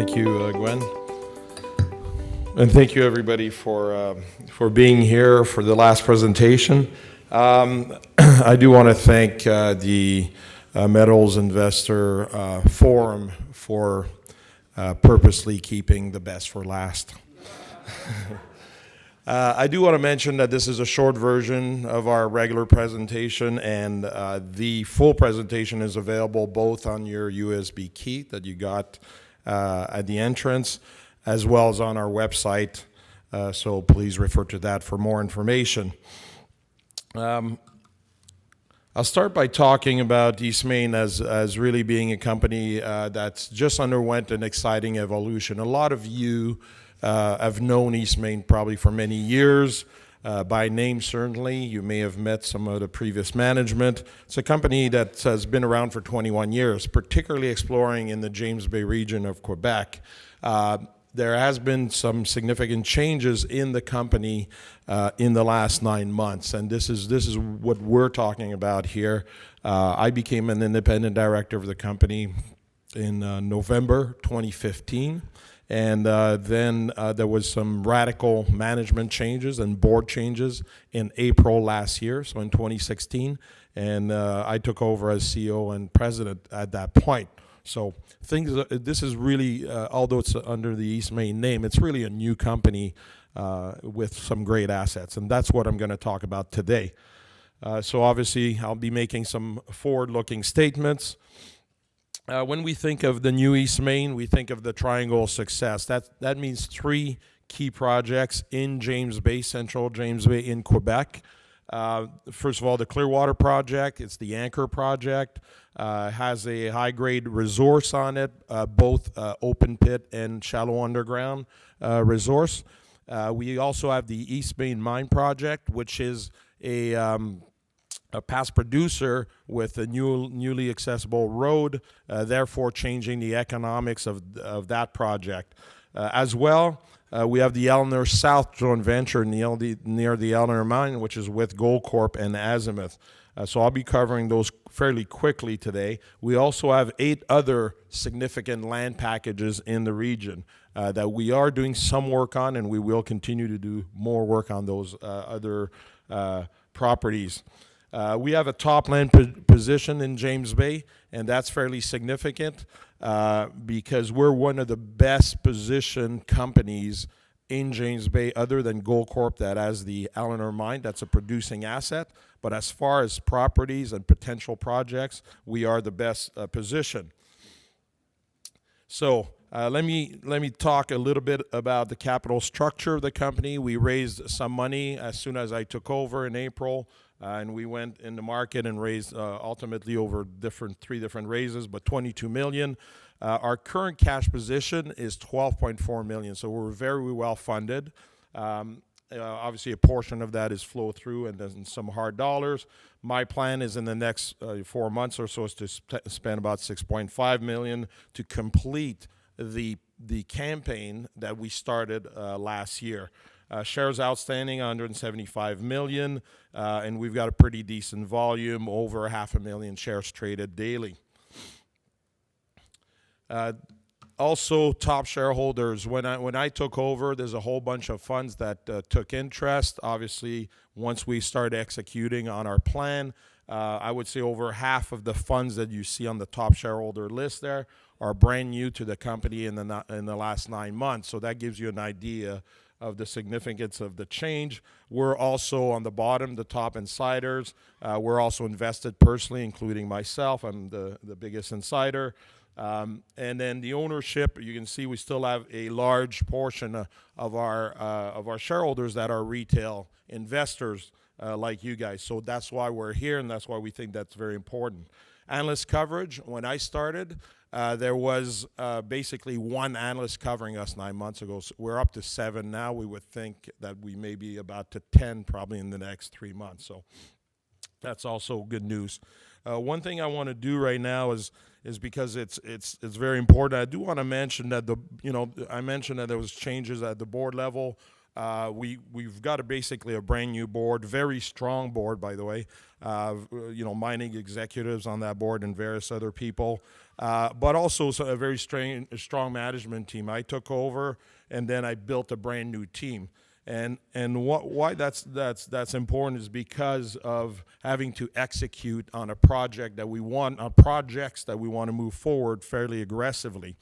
Thank you, Gwen. And thank you, everybody, for being here for the last presentation. I do want to thank the Metals Investor Forum for purposely keeping the best for last. I do want to mention that this is a short version of our regular presentation, and the full presentation is available both on your USB key that you got at the entrance, as well as on our website, so please refer to that for more information. I'll start by talking about Eastmain as really being a company that's just underwent an exciting evolution. A lot of you have known Eastmain probably for many years. By name, certainly. You may have met some of the previous management. It's a company that has been around for 21 years, particularly exploring in the James Bay region of Quebec. There has been some significant changes in the company in the last 9 months, and this is what we're talking about here. I became an independent director of the company in November 2015. And then there was some radical management changes and board changes in April last year, so in 2016. And I took over as CEO and president at that point. So this is really, although it's under the Eastmain name, it's really a new company with some great assets. And that's what I'm going to talk about today. So obviously, I'll be making some forward-looking statements. When we think of the new Eastmain, we think of the triangle of success. That means 3 key projects in James Bay, central James Bay in Quebec. First of all, the Clearwater project. It's the Anchor project. Has a high-grade resource on it, both open pit and shallow underground resource. We also have the Eastmain Mine project, which is a past producer with a newly accessible road, therefore changing the economics of that project. As well, we have the Eleanor South joint venture near the Eleanor Mine, which is with Goldcorp and Azimuth. So I'll be covering those fairly quickly today. We also have 8 other significant land packages in the region that we are doing some work on, and we will continue to do more work on those other properties. We have a top land position in James Bay, and that's fairly significant because we're one of the best positioned companies in James Bay other than Goldcorp that has the Eleanor Mine. That's a producing asset. But as far as properties and potential projects, we are the best position. So let me talk a little bit about the capital structure of the company. We raised some money as soon as I took over in April. And we went in the market and raised ultimately over 3 different raises, but $22 million. Our current cash position is $12.4 million, so we're very well funded. Obviously, a portion of that is flow through and then some hard dollars. My plan is in the next 4 months or so is to spend about $6.5 million to complete the campaign that we started last year. Shares outstanding, 175 million, and we've got a pretty decent volume, over 500,000 shares traded daily. Also, top shareholders. When I took over, there's a whole bunch of funds that took interest. Obviously, once we started executing on our plan, I would say over half of the funds that you see on the top shareholder list there are brand new to the company in the last 9 months. So that gives you an idea of the significance of the change. We're also on the bottom, the top insiders. We're also invested personally, including myself. I'm the biggest insider. And then the ownership, you can see we still have a large portion of our shareholders that are retail investors like you guys. So that's why we're here, and that's why we think that's very important. Analyst coverage. When I started, there was basically 1 analyst covering us 9 months ago. So we're up to 7 now. We would think that we may be about to 10 probably in the next 3 months. So that's also good news. One thing I want to do right now is because it's very important. I do want to mention that I mentioned that there was changes at the board level. We've got basically a brand new board, very strong board, by the way. Mining executives on that board and various other people, but also a very strong management team. I took over, and then I built a brand new team. And why that's important is because of having to execute on a project that we want, on projects that we want to move forward fairly aggressively.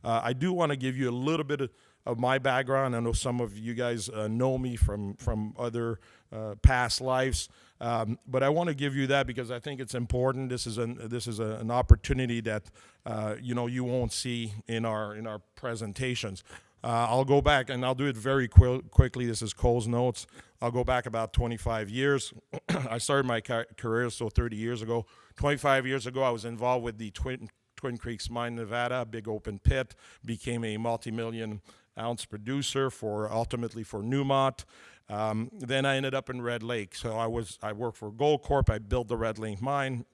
I do want to give you a little bit of my background. I know some of you guys know me from other past lives, but I want to give you that because I think it's important. This is an opportunity that you won't see in our presentations. I'll go back, and I'll do it very quickly. This is Cole's notes. I'll go back about 25 years. I started my career 30 years ago. 25 years ago, I was involved with the Twin Creeks Mine, Nevada, big open pit. Became a multi-million ounce producer ultimately for Newmont. Then I ended up in Red Lake. So I worked for Gold Corp. I built the Red Lake mine.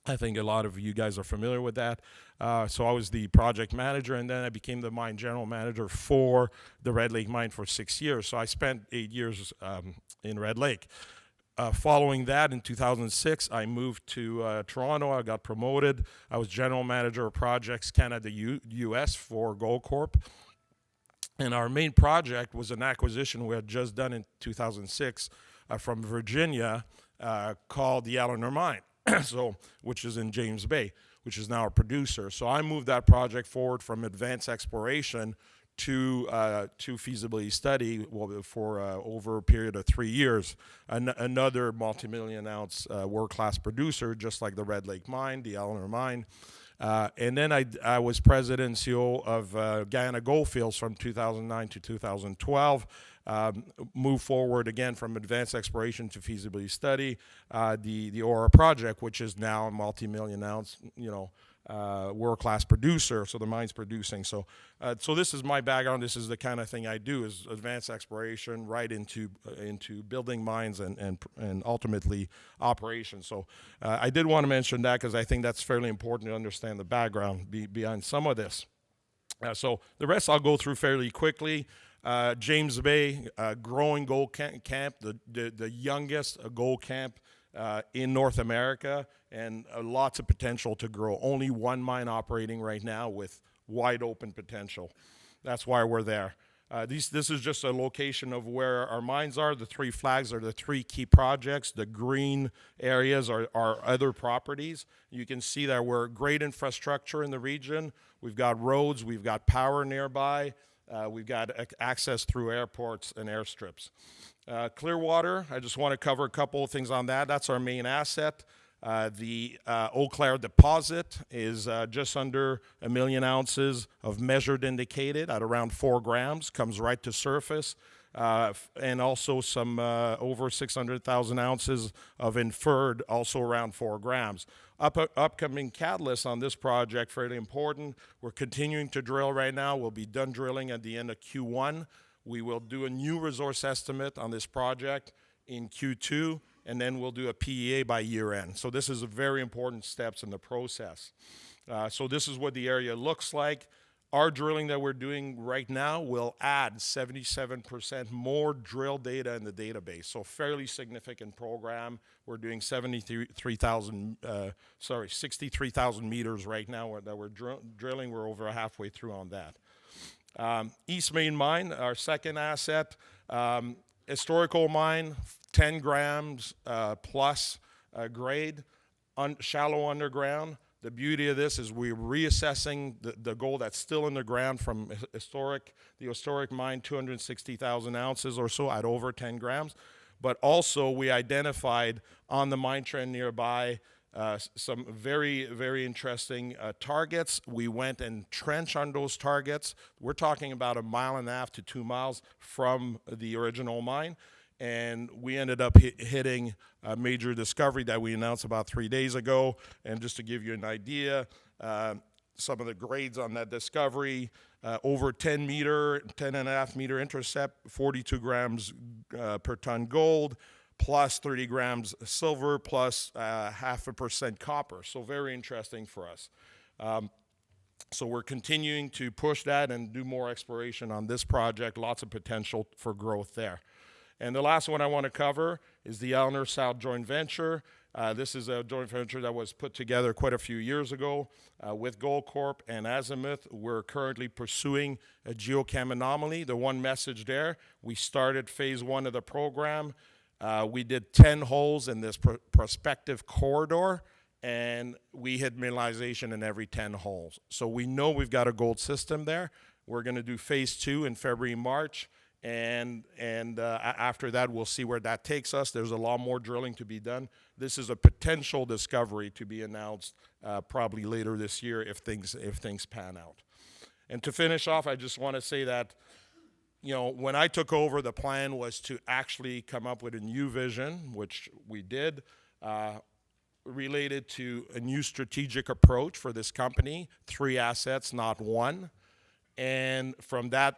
I think a lot of you guys are familiar with that. So I was the project manager, and then I became the mine general manager for the Red Lake mine for 6 years. So I spent 8 years in Red Lake. Following that, in 2006, I moved to Toronto. I got promoted. I was general manager of projects Canada, US for Gold Corp. And our main project was an acquisition we had just done in 2006 from Virginia called the Eleanor Mine. Which is in James Bay, which is now a producer. So I moved that project forward from advanced exploration to feasibility study for over a period of 3 years. Another multi-million ounce world-class producer, just like the Red Lake Mine, the Eleanor Mine. And then I was president and CEO of Guyana Goldfields from 2009 to 2012. Move forward again from advanced exploration to feasibility study. The Aura project, which is now a multi-million ounce, world-class producer. So the mine's producing. So this is my background. This is the kind of thing I do: is advanced exploration right into building mines and ultimately operations. So I did want to mention that because I think that's fairly important to understand the background behind some of this. So the rest I'll go through fairly quickly. James Bay, growing gold camp, the youngest gold camp in North America, and lots of potential to grow. Only one mine operating right now with wide open potential. That's why we're there. This is just a location of where our mines are. The three flags are the three key projects. The green areas are other properties. You can see that we're great infrastructure in the region. We've got roads, we've got power nearby. We've got access through airports and airstrips. Clearwater, I just want to cover a couple of things on that. That's our main asset. The Eau Claire deposit is just under 1 million ounces of measured indicated at around 4 grams, comes right to surface. And also some over 600,000 ounces of inferred, also around 4 grams. Upcoming catalysts on this project, fairly important. We're continuing to drill right now. We'll be done drilling at the end of Q1. We will do a new resource estimate on this project in Q2, and then we'll do a PEA by year end. So this is a very important steps in the process. So this is what the area looks like. Our drilling that we're doing right now will add 77% more drill data in the database. So fairly significant program. We're doing 63,000 meters right now that we're drilling. We're over halfway through on that. Eastmain mine, our second asset, historical mine, 10 grams plus grade, shallow underground. The beauty of this is we're reassessing the gold that's still in the ground from the historic mine, 260,000 ounces or so at over 10 grams. But also we identified on the mine trend nearby some very, very interesting targets. We went and trenched on those targets. We're talking about 1.5 miles to 2 miles from the original mine. And we ended up hitting a major discovery that we announced about 3 days ago. And just to give you an idea, some of the grades on that discovery, over 10.5 meter intercept, 42 grams per ton gold, plus 30 grams silver, plus 0.5% copper. So very interesting for us. So we're continuing to push that and do more exploration on this project. Lots of potential for growth there. And the last one I want to cover is the Eleanor South joint venture. This is a joint venture that was put together quite a few years ago with Goldcorp and Azimuth. We're currently pursuing a geochem anomaly. The one message there, we started phase 1 of the program. We did 10 holes in this prospective corridor, and we hit mineralization in every 10 holes. So we know we've got a gold system there. We're going to do phase 2 in February, March. And after that, we'll see where that takes us. There's a lot more drilling to be done. This is a potential discovery to be announced probably later this year if things pan out. And to finish off, I just want to say that, you know, when I took over, the plan was to actually come up with a new vision, which we did, related to a new strategic approach for this company, 3 assets, not 1. And from that,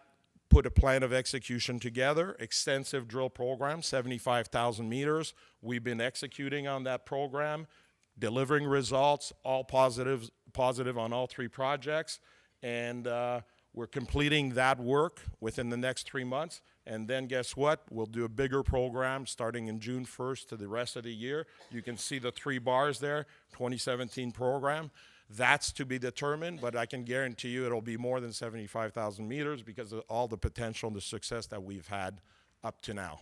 put a plan of execution together, extensive drill program, 75,000 meters. We've been executing on that program, delivering results, all positive on all 3 projects. And we're completing that work within the next 3 months. And then guess what? We'll do a bigger program starting in June 1st to the rest of the year. You can see the 3 bars there, 2017 program. That's to be determined, but I can guarantee you it'll be more than 75,000 meters because of all the potential and the success that we've had up to now.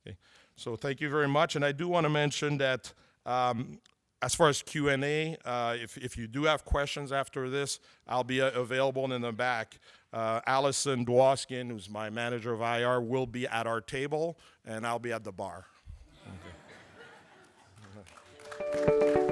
Okay. So thank you very much. And I do want to mention that as far as Q&A, if you do have questions after this, I'll be available in the back. Allison Dwoskin, who's my manager of IR, will be at our table, and I'll be at the bar. Okay.